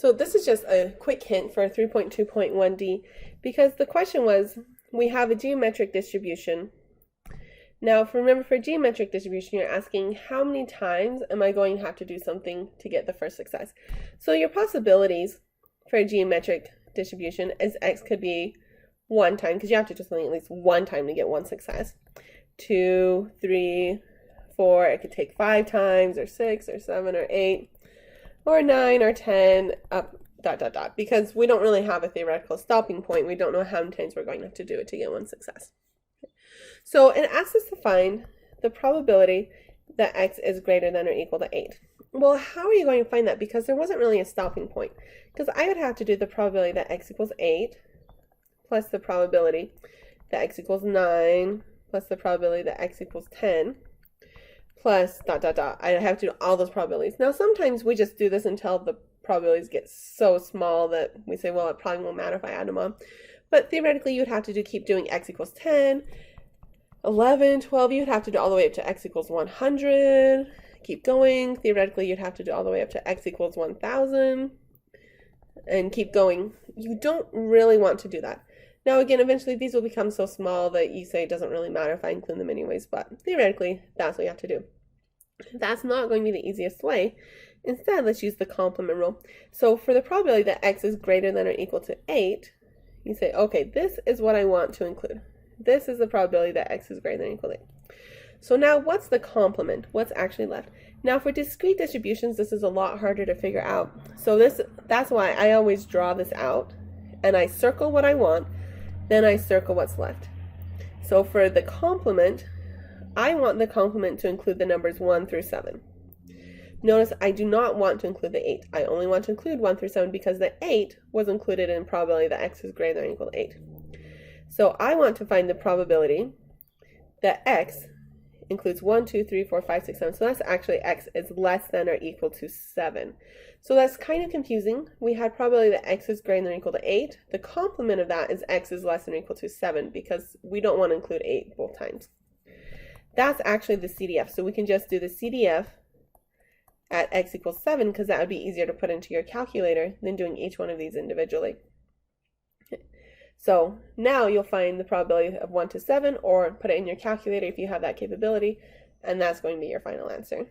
So this is just a quick hint for 3.2.1d because the question was, we have a geometric distribution. Now, remember, for geometric distribution, you're asking how many times am I going to have to do something to get the first success? So your possibilities for a geometric distribution is x could be 1 time, because you have to do something at least 1 time to get 1 success. 2, 3, 4, it could take 5 times, or 6, or 7, or 8, or 9, or 10, up, ... because we don't really have a theoretical stopping point. We don't know how many times we're going to have to do it to get 1 success. So it asks us to find the probability that x is greater than or equal to 8. Well, how are you going to find that? Because there wasn't really a stopping point. Because I would have to do the probability that x equals 8, plus the probability that x equals 9, plus the probability that x equals 10, plus ... I have to do all those probabilities. Now, sometimes we just do this until the probabilities get so small that we say, well, it probably won't matter if I add them up. But theoretically, you'd have to keep doing x equals 10, 11, 12, you'd have to do all the way up to x equals 100. Keep going. Theoretically, you'd have to do all the way up to x equals 1000. And keep going. You don't really want to do that. Now, again, eventually these will become so small that you say it doesn't really matter if I include them anyways, but theoretically, that's what you have to do. That's not going to be the easiest way. Instead, let's use the complement rule. So for the probability that x is greater than or equal to 8, you say, okay, this is what I want to include. This is the probability that x is greater than or equal to 8. So now what's the complement? What's actually left? Now for discrete distributions, this is a lot harder to figure out. So that's why I always draw this out, and I circle what I want, then I circle what's left. So for the complement, I want the complement to include the numbers 1 through 7. Notice I do not want to include the 8. I only want to include 1 through 7 because the 8 was included in probability that x is greater than or equal to 8. So I want to find the probability that x includes 1, 2, 3, 4, 5, 6, 7. So that's actually x is less than or equal to 7. So that's kind of confusing. We had probability that x is greater than or equal to 8. The complement of that is x is less than or equal to 7 because we don't want to include 8 both times. That's actually the CDF. So we can just do the CDF at x equals 7 because that would be easier to put into your calculator than doing each one of these individually. So now you'll find the probability of 1 to 7 or put it in your calculator if you have that capability, and that's going to be your final answer.